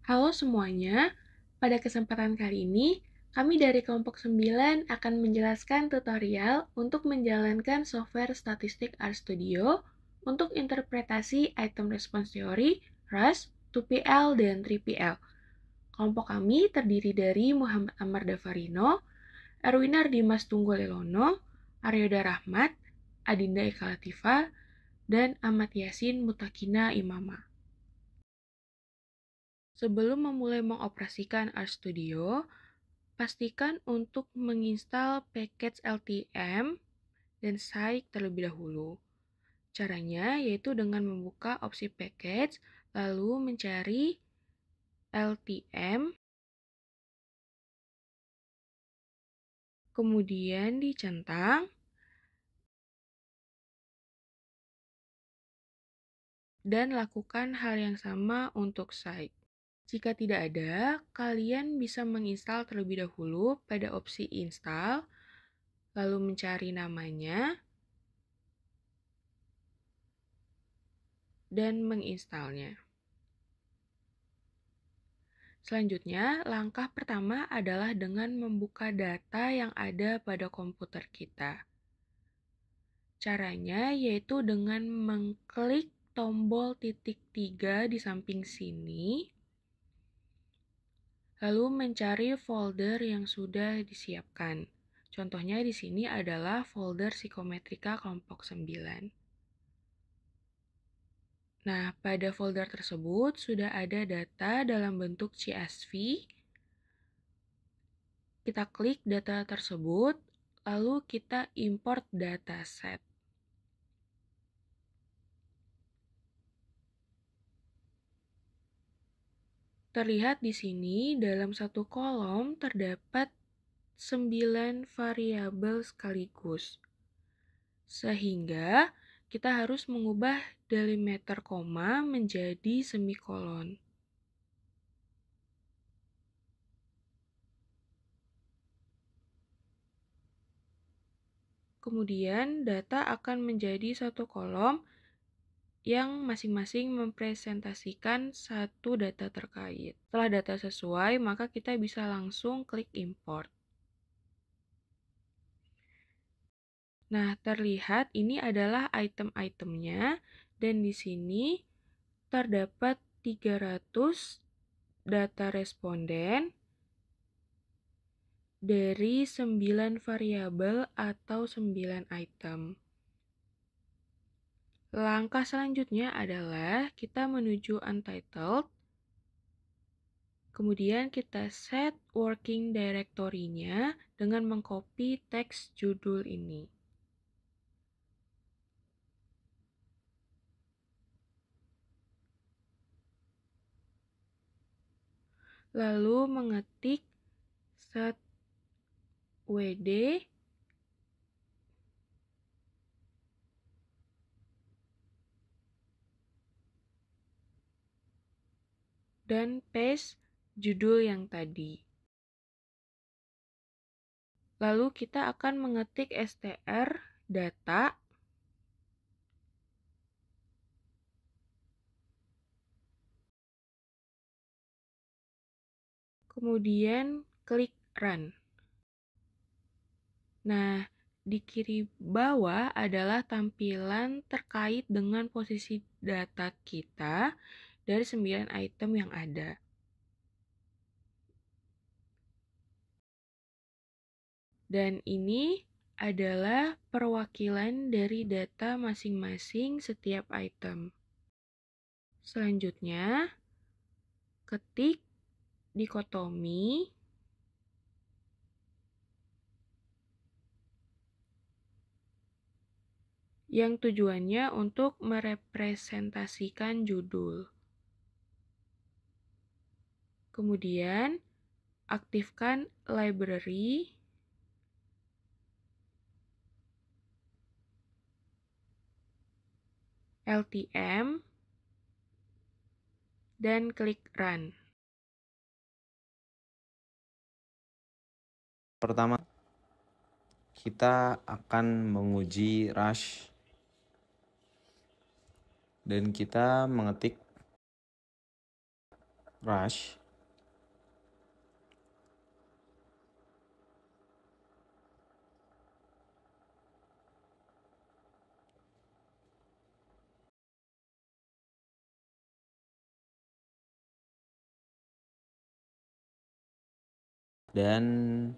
Halo semuanya, pada kesempatan kali ini, kami dari kelompok 9 akan menjelaskan tutorial untuk menjalankan software statistik RStudio untuk interpretasi item response theory, RAS, 2PL, dan 3PL. Kelompok kami terdiri dari Muhammad Amar Davarino, Erwinar Dimas Tunggolelono, Aryoda Rahmat, Adinda Eka Latifa, dan Ahmad Yasin Mutakina Imama. Sebelum memulai mengoperasikan RStudio, pastikan untuk menginstal package LTM dan Psych terlebih dahulu. Caranya yaitu dengan membuka opsi package, lalu mencari LTM, kemudian dicentang, dan lakukan hal yang sama untuk Psych. Jika tidak ada, kalian bisa menginstal terlebih dahulu pada opsi install, lalu mencari namanya, dan menginstalnya. Selanjutnya, langkah pertama adalah dengan membuka data yang ada pada komputer kita. Caranya yaitu dengan mengklik tombol titik 3 di samping sini, lalu mencari folder yang sudah disiapkan. Contohnya di sini adalah folder psikometrika kelompok 9. Nah, pada folder tersebut sudah ada data dalam bentuk CSV. Kita klik data tersebut, lalu kita import dataset. Terlihat di sini dalam satu kolom terdapat 9 variabel sekaligus. Sehingga kita harus mengubah delimiter koma menjadi semikolon. Kemudian data akan menjadi satu kolom yang masing-masing mempresentasikan satu data terkait. Setelah data sesuai, maka kita bisa langsung klik import. Nah, terlihat ini adalah item-itemnya, dan di sini terdapat 300 data responden dari 9 variabel atau 9 item. Langkah selanjutnya adalah kita menuju Untitled, kemudian kita set working directory-nya dengan mengcopy teks judul ini. Lalu mengetik set wd dan paste judul yang tadi. Lalu kita akan mengetik str data, kemudian klik run. Nah, di kiri bawah adalah tampilan terkait dengan posisi data kita dari 9 item yang ada. Dan ini adalah perwakilan dari data masing-masing setiap item. Selanjutnya, ketik dikotomi yang tujuannya untuk merepresentasikan judul. Kemudian, aktifkan library LTM dan klik run. Pertama, kita akan menguji Rush dan kita mengetik rush. Dan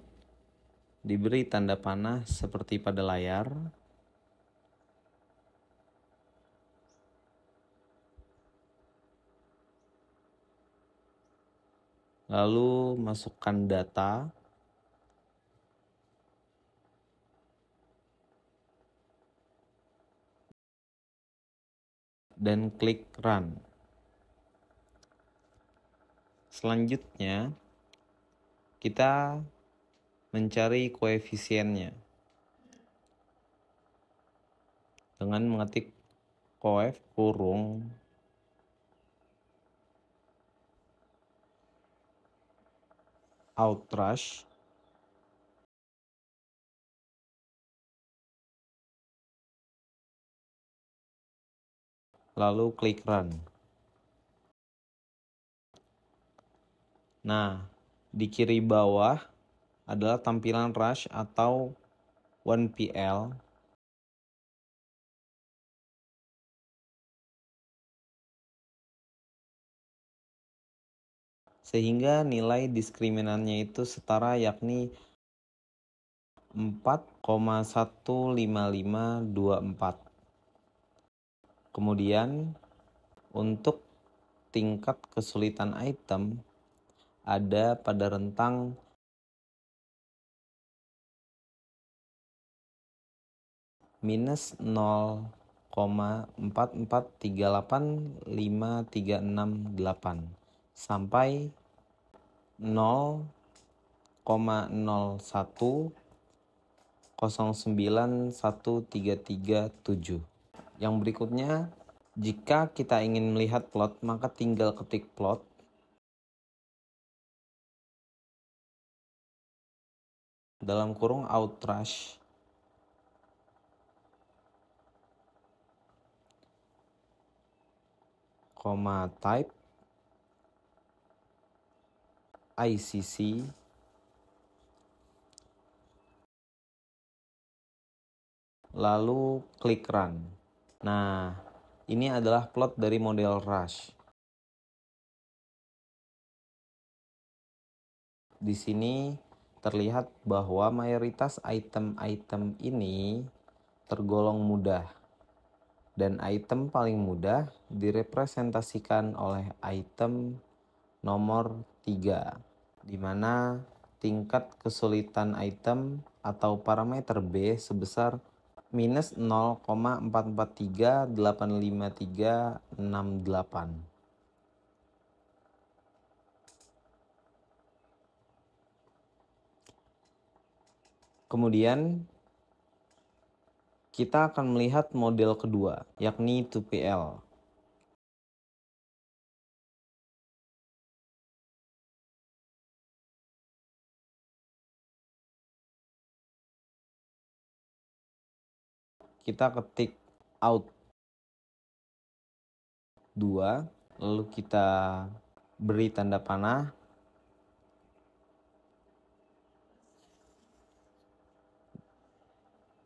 diberi tanda panah seperti pada layar. Lalu masukkan data. Dan klik run. Selanjutnya, kita mencari koefisiennya dengan mengetik koef kurung outrush lalu klik run. Nah, di kiri bawah adalah tampilan rush atau 1PL. Sehingga nilai diskriminannya itu setara yakni 4,15524. Kemudian untuk tingkat kesulitan item ada pada rentang minus 0,4438538 sampai 0,01091337. Yang berikutnya, jika kita ingin melihat plot, maka tinggal ketik plot. Dalam kurung outrush. Type ICC lalu klik run. Nah, ini adalah plot dari model rush. Di sini terlihat bahwa mayoritas item-item ini tergolong mudah. Dan item paling mudah direpresentasikan oleh item nomor 3, di mana tingkat kesulitan item atau parameter B sebesar minus 0,44385368. Kemudian kita akan melihat model kedua, yakni 2PL. Kita ketik out 2, lalu kita beri tanda panah.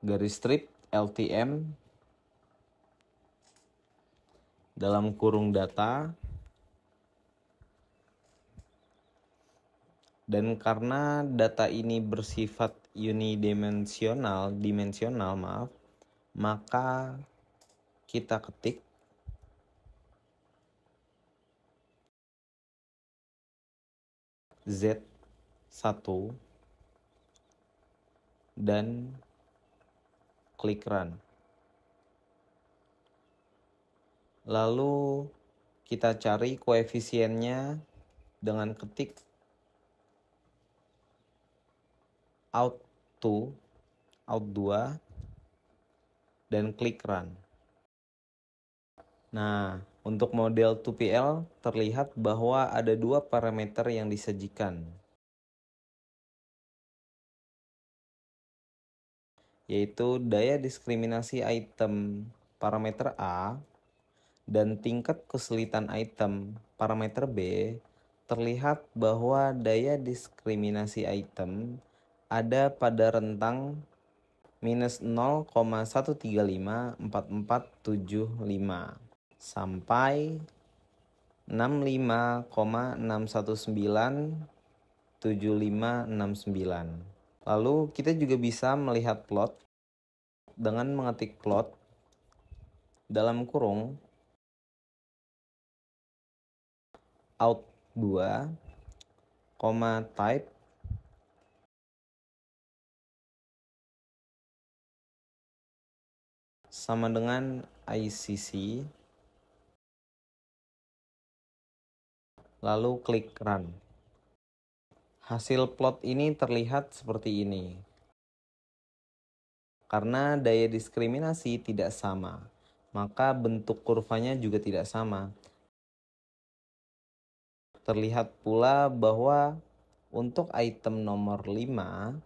Garis strip LTM dalam kurung data. Dan karena data ini bersifat unidimensional, maka kita ketik Z1 dan klik run. Lalu kita cari koefisiennya dengan ketik out 2 dan klik run. Nah, untuk model 2PL terlihat bahwa ada dua parameter yang disajikan, yaitu daya diskriminasi item parameter A dan tingkat kesulitan item parameter B terlihat bahwa daya diskriminasi item ada pada rentang minus 0,1354475 sampai 65,6197569. Lalu kita juga bisa melihat plot dengan mengetik plot dalam kurung out2, type sama dengan ICC, lalu klik run. Hasil plot ini terlihat seperti ini. Karena daya diskriminasi tidak sama, maka bentuk kurvanya juga tidak sama. Terlihat pula bahwa untuk item nomor 5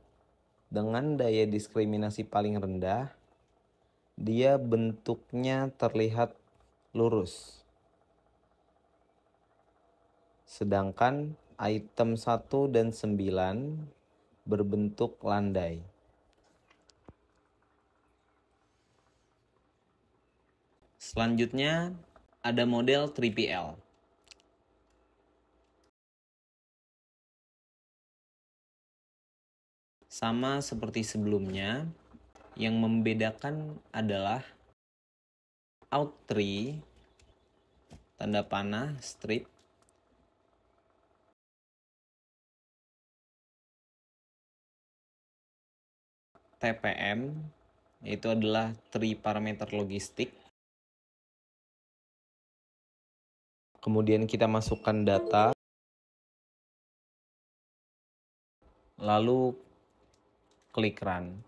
dengan daya diskriminasi paling rendah, dia bentuknya terlihat lurus. Sedangkan item 1 dan 9 berbentuk landai. Selanjutnya ada model 3PL. Sama seperti sebelumnya, yang membedakan adalah out3, tanda panah, strip, TPM, yaitu adalah tree parameter logistik. Kemudian kita masukkan data, lalu klik run.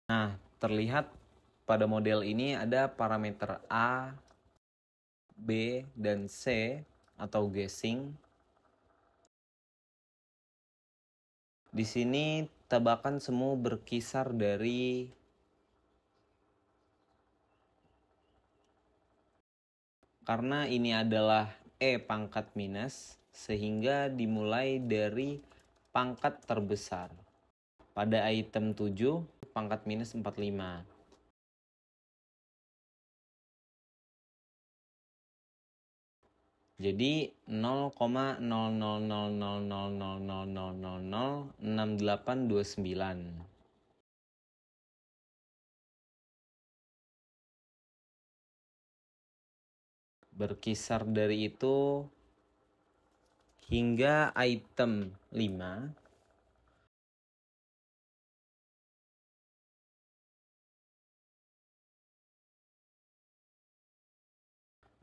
Nah, terlihat pada model ini ada parameter A, B, dan C atau guessing. Di sini tebakan semu berkisar dari karena ini adalah E pangkat minus, sehingga dimulai dari pangkat terbesar. Pada item 7, pangkat minus 45. Jadi 0,000000006829 berkisar dari itu hingga item 5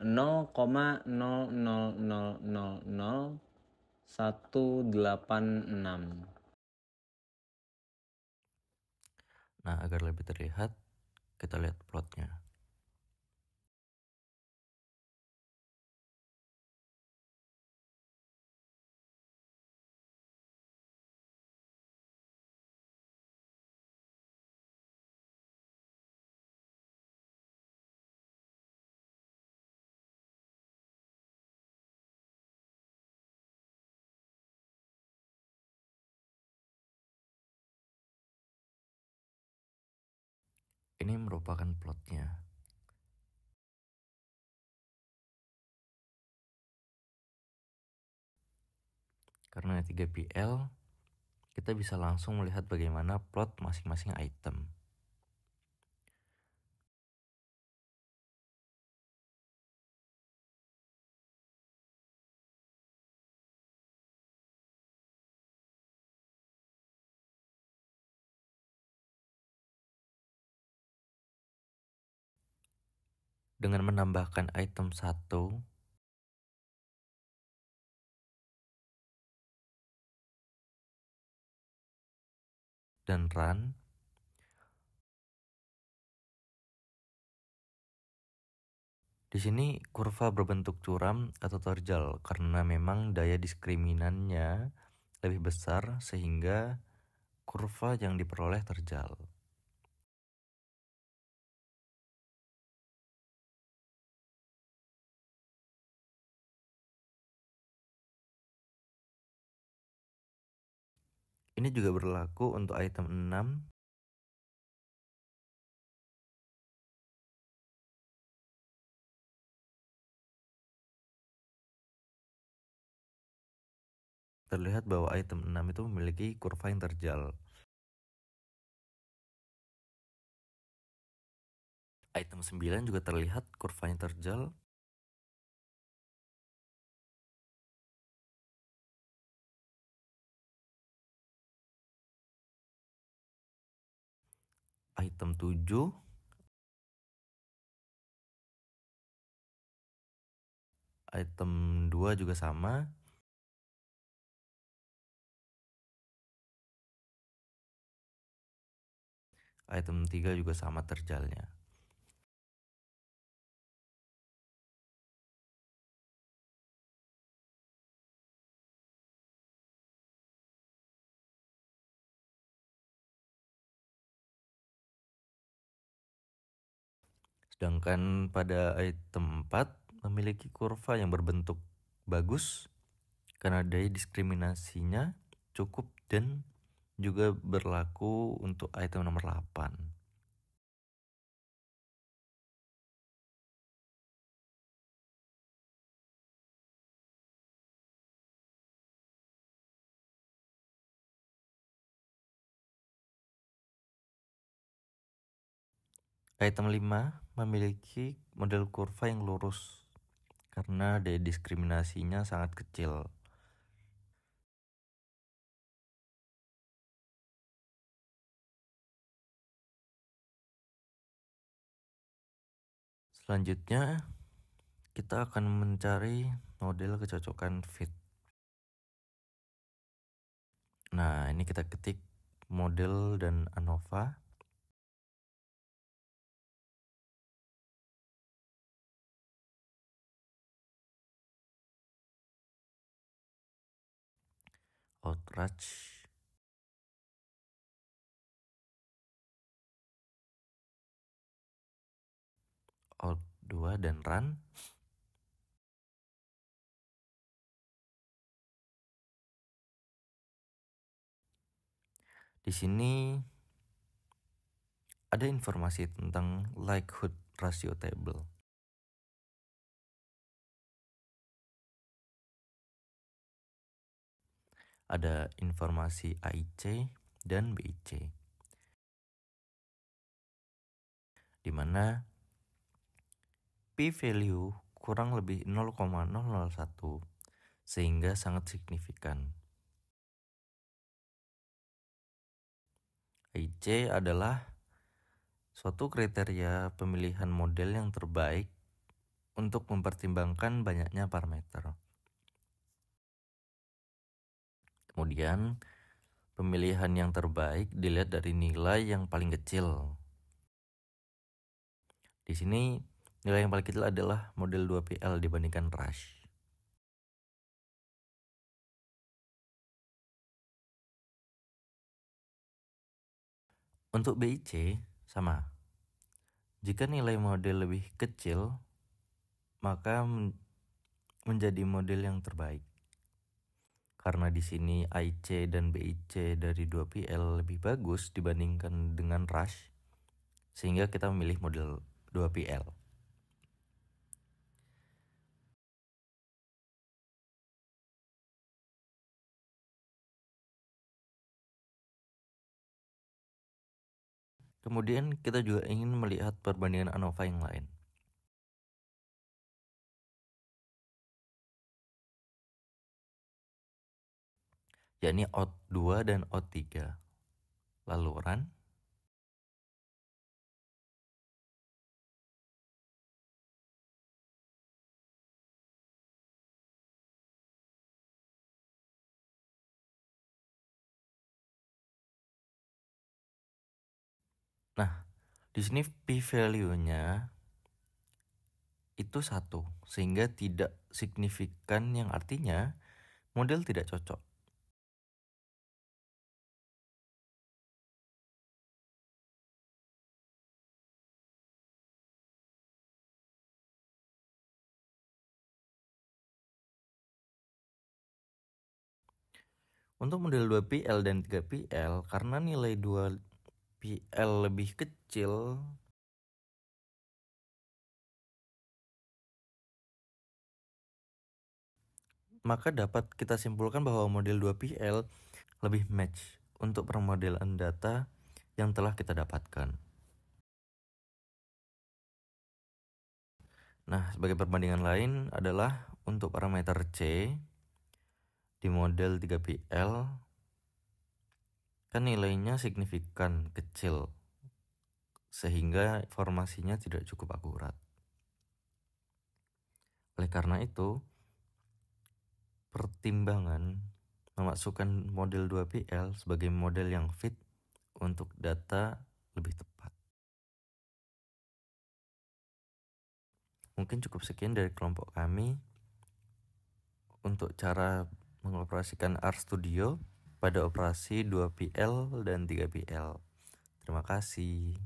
0,00000186. Nah, agar lebih terlihat, kita lihat plotnya. Ini merupakan plotnya. Karena 3PL, kita bisa langsung melihat bagaimana plot masing-masing item. Dengan menambahkan item 1, dan run. Di sini kurva berbentuk curam atau terjal karena memang daya diskriminannya lebih besar sehingga kurva yang diperoleh terjal. Ini juga berlaku untuk item 6. Terlihat bahwa item 6 itu memiliki kurva yang terjal. Item 9 juga terlihat kurvanya terjal. Item 7, item 2 juga sama. Item 3 juga sama terjalnya. Sedangkan pada item 4 memiliki kurva yang berbentuk bagus karena daya diskriminasinya cukup dan juga berlaku untuk item nomor 8. Item 5 memiliki model kurva yang lurus karena daya diskriminasinya sangat kecil. Selanjutnya, kita akan mencari model kecocokan fit. Nah, ini kita ketik model dan ANOVA. Outrage. Out 2 dan run. Di sini ada informasi tentang likelihood ratio table. Ada informasi AIC dan BIC, di mana p-value kurang lebih 0,001 sehingga sangat signifikan. AIC adalah suatu kriteria pemilihan model yang terbaik untuk mempertimbangkan banyaknya parameter. Kemudian, pemilihan yang terbaik dilihat dari nilai yang paling kecil. Di sini, nilai yang paling kecil adalah model 2PL dibandingkan Rush. Untuk BIC, sama. Jika nilai model lebih kecil, maka menjadi model yang terbaik. Karena di sini AIC dan BIC dari 2PL lebih bagus dibandingkan dengan Rush, sehingga kita memilih model 2PL. Kemudian kita juga ingin melihat perbandingan ANOVA yang lain. Yakni out 2 dan out 3. Lalu run. Nah, di sini p-value-nya itu 1, sehingga tidak signifikan, yang artinya model tidak cocok. Untuk model 2PL dan 3PL, karena nilai 2PL lebih kecil, maka dapat kita simpulkan bahwa model 2PL lebih match untuk permodelan data yang telah kita dapatkan. Nah, sebagai perbandingan lain adalah untuk parameter C di model 3PL, kan nilainya signifikan kecil, sehingga informasinya tidak cukup akurat. Oleh karena itu, pertimbangan memasukkan model 2PL sebagai model yang fit untuk data lebih tepat. Mungkin cukup sekian dari kelompok kami untuk cara mengoperasikan RStudio pada operasi 2PL dan 3PL. Terima kasih.